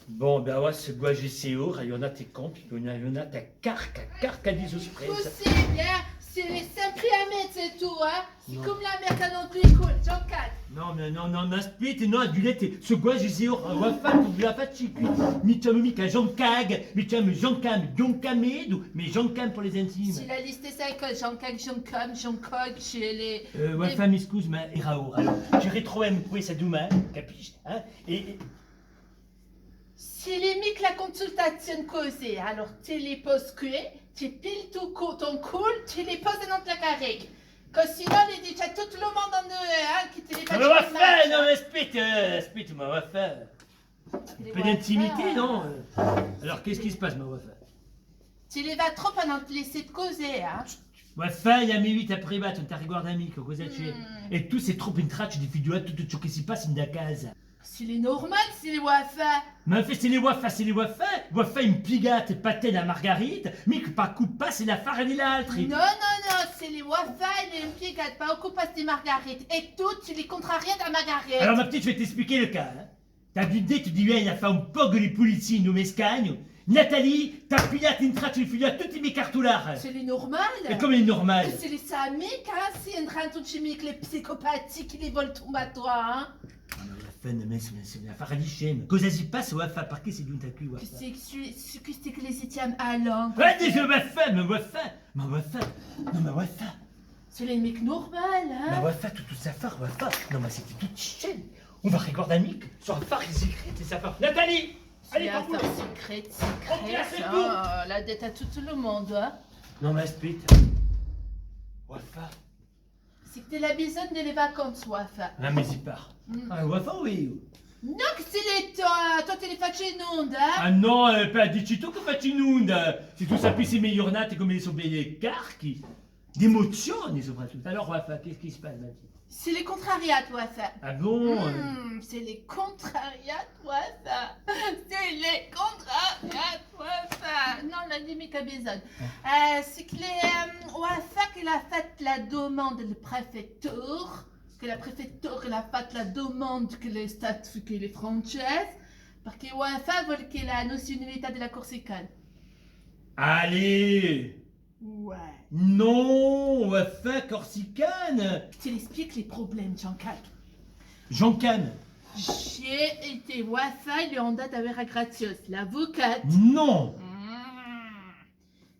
Bon, ben ouais, ce gua GCO, il y en a tes comptes, il y en a ta carca à 10 spray. C'est bien, c'est les simples à mettre, c'est tout, hein. C'est Non. comme la merde à notre école, Jean 4. Non, mais non, spit, non, adulette, ce gua GCO, wa fan, tu la fat chiqui, mi cham mi ka joncag, mi cham joncam, joncamedo, mais joncam pour les intimes. C'est la liste des 5, Jean 4, Jean Com, Jean Cog, chez les... Wa femme, excuse, ma erao, alors, j'irai trop aimer ça douma, capiche, hein, et... Si les mics la consultation causée, alors tu les poses cuit, tu piles tout ton cool, tu les poses dans la carré. Que sinon, les dit à tout le monde en hein, qui te les Ah, mais wa fa, non, mais spit, ma wa fa. Un peu d'intimité, non? Alors, qu'est-ce qui se passe, ma wa fa? Tu les vas trop pendant te laisser te causer, hein. Wa fa, il y a mes 8 après battre, t'as rigord d'ami, que vous êtes et tout, c'est trop une trache des vidéos, tout ce qui s'y passe in da casa. C'est les normales, c'est les wafa. Mais en fait, c'est les wafa, Wafa, une pigate, pâté à margarite, mais que pas coupe pas, c'est la farine et l'altre. Non, c'est les wafa et les piégades, pas au coup passe des margarites. Et tout, tu les contraries à margarite. Alors, ma petite, je vais t'expliquer le cas. Hein. T'as vu dès tu dis, il a fait un pogue les policiers, nous mescagne. Nathalie, ta pigate, une trache, une fille, toutes mes cartoulards. C'est les normales. Mais comme elle est normale. C'est les samiques, hein, c'est une train tout chimique, les psychopathies qui les volent tomber à toi, hein. Mais c'est la faradichème. Cause y passe, Wafa, par qui c'est d'une ta cul, Wafa? C'est que les étiams à langue. Ouais, déjà, Wafa, mais Wafa. Non, mais Wafa. C'est les mecs normales, hein. Mais Wafa, toute sa phare, Wafa. Non, mais c'était toute chaîne. On va regarder Amic sur la phare secrète et sa phare. Nathalie! Allez, la par affaire secrète, c'est hein. La dette à tout le monde, hein. Non, mais spit. Wafa. C'est que t'es la bisonne de les vacances, Wafa. Non, mais y part. Ah, Wafa, oui. Non, que c'est les toi t'es les fâchés non, hein. Ah non, pas di cito che faccio inunda. Se tu sapessi meglio giornate come sono belle carchi. D'emozioni soprattutto. Alors, Wafa, qu'est-ce qui se passe maintenant? C'est les contrariats, Wafa. Ah bon? C'est les contrariats, Wafa. C'est les contrariats, Wafa. Non, la limite à bisonne. C'est que les Wafa qui a fait la demande de la préfecture. Que la préfecture elle a fait la demande que les statuts, que les françaises, parce que UEFA veut que la nationalité de la Corsicane. Allez! Ouais. Non, Wafa corsicane! Je t'explique les problèmes, Jean-Claude. Jean-Can! J'ai été UEFA et en date avec la Gratios, l'avocate. Non!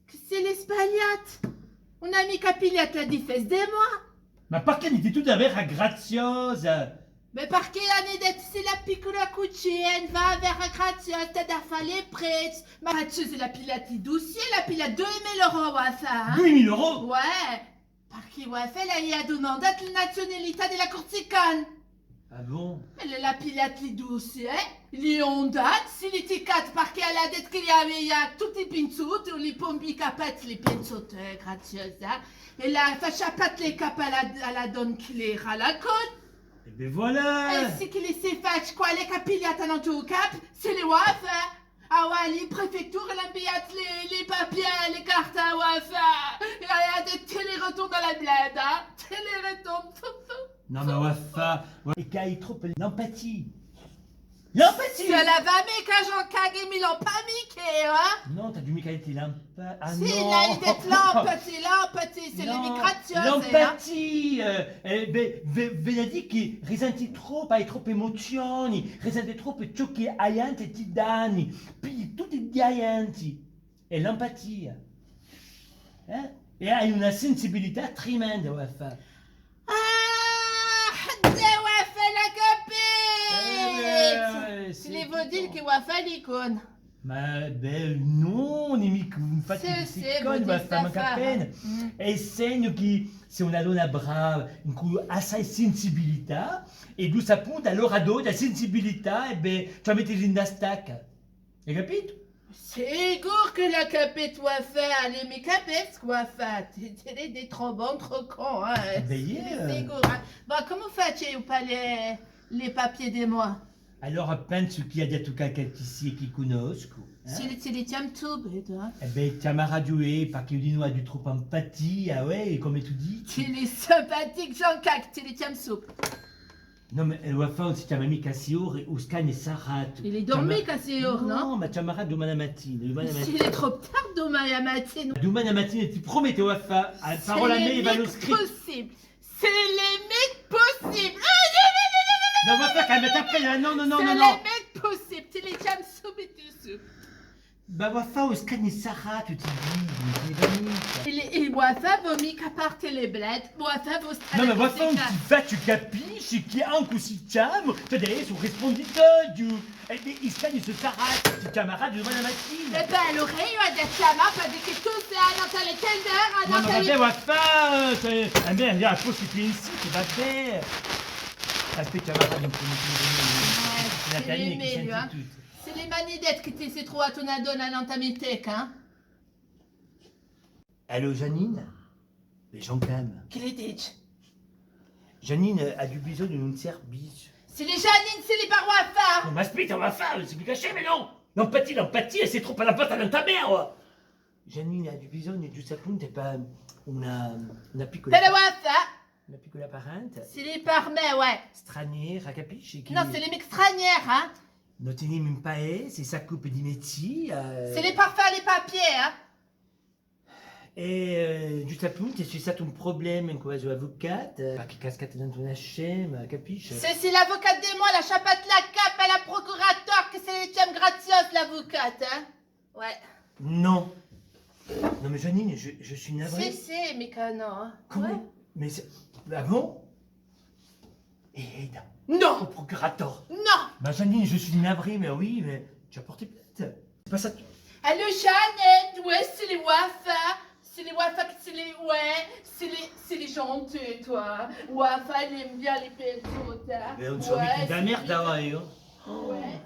Que c'est l'espagnate. On a mis Capillate la défesse des mois. Ma perché était tout avec la graziosa? Mais parce que l'année d'être, c'est la piccola cucine, va vers la Gratios, t'as d'affaires les prêts. Ma Gratios, c'est la pilate les dossiers, la pilate 2000 €, UEFA. Hein? 2000 €? Ouais. Parce que UEFA, là, il a demandé la nationalité de la Corsicane. Ah bon? Elle a pilate les dossiers, les ondates, si les tickets, parce qu'elle a dette qu'il y avait, il y a toutes les pinceaux, les pompiers capates, les pinceaux gracieuses, hein. Et la fachapat les cap à la donne claire à la côte. Et ben voilà! Et c'est que les céfaches, quoi, les capiliates à tout cap, c'est les WAF, hein. Ah ouais, les préfectures, les papiers, les cartes à WAF, il y a des télé-retours dans la bled, hein. Télé-retours, Non mais Wafa, et qu'il y a trop l'empathie. L'empathie! C'est la famille que j'en cague, mais l'ont pas miqué, hein? Non, t'as du Michael, t'es l'empathie. Ah Si, non! là, il est l'empathie, c'est l'immigration, l'empathie! Vedi che risenti troppo, hai troppe emozioni, risenti troppo ciò che hai e ti danni, pigli tutti gli aianti. E l'empatia. E hai una sensibilità tremenda, Wafa. C'est les vaudiles qui voient faire l'icône. Ma belle, non, nemico, infatti Sì, con basta manca appena. È il segno che se una donna brava, in cui ha sai sensibilità, e tu appunto allora do la sensibilità, e beh, tu metti in da stacca. Hai capito? Sicuro che la capite doit faire, les mes capettes quoi faire. C'est des trop bons, trop cons, hein. Sicuro. Bon, comment fais-tu ou pas les papiers des mois? Alors, penso qu'il y a detto quelqu'un ici che conosco. C'est les tiens tout, hein. Eh ben, tu m'as radioé parce que nous a du trop empathie, ah ouais, et comme tu dis. Tu es sympathique, Jean-Cac, tu les tiens soupe. Non, mais Wafa, si tu as mis Cassio, Ouskan et Sarat. Il est dormi, Cassio, non? Non, ma camarade domani mattina. Il est trop tard demain matin. Domani mattina, ti prometto, Wafa, a parola mia, il va lo C'est scritto. possible. C'est les mecs possibles. Non, Wafa, calme ta pelle, non, non, non, C'est non, les non. mecs possibles. Tu les chiami subito. Bah, Wafa, Ouskan e Sarat, tu dis, Il Wafa vomit qu'à parte les bleds. Wafa vos non, ma Wafa, tu vas, tu capisci che anche si chiama, tu devi su risponditoio. E Iskan e Sarat, ti camarade domani mattina. Eh ben, l'oreille a des chiamas, pas des que tout c'est à dans les tenders, à Non, dans ma les... vabbè, Wafa, eh bien, il y a un po' si pensi, che vabbè. Aspetta, Wafa, non c'est Nathalie, les che senti meglio, hein. tutto. C'est les manidettes qui t'essaient trop à ton adon à l'antamétèque, hein. Allô, Janine? Mais j'en calme. Che le dici? Janine a du bisogno di un servizio. C'est les Janine, c'est les parois à phare. Non, ma aspetta, Wafa, si mi caché, mais non! L'empatia, c'est trop alla porta della mère! Janine ha bisogno giusto appunto per una piccola... C'est les Wafa. Una piccola parente. C'est les parmets, ouais. Straniera, capisci? Che Non, c'est les mecs stranières, hein. non tenim in paese, sa coupe di métier. C'est les parfums, les papiers, hein. E giusto appunto c'è stato un problema in questo avvocato che è cascato dentro una scema, capisci? C'est l'avocate des mois, la chapate, la cape, à la procurateur, que c'est les chums gratios, l'avocate, hein. Ouais. Non. Non mais Janine, je suis navré. C'est, mais que non, hein. Comment? Ouais. Mais c'est... Ah bon? Et Non. au procurateur. Non. Bah Janine, je suis navré, mais oui, mais tu as porté plainte. C'est pas ça. Allô, Jeannette, ouais, c'est les Wafa. C'est les Wafa, c'est les... Ouais, c'est les gentils, toi. Wafa, il aime bien les pétotes, hein. Mais on se remet de la merde, là, hein. Ouais.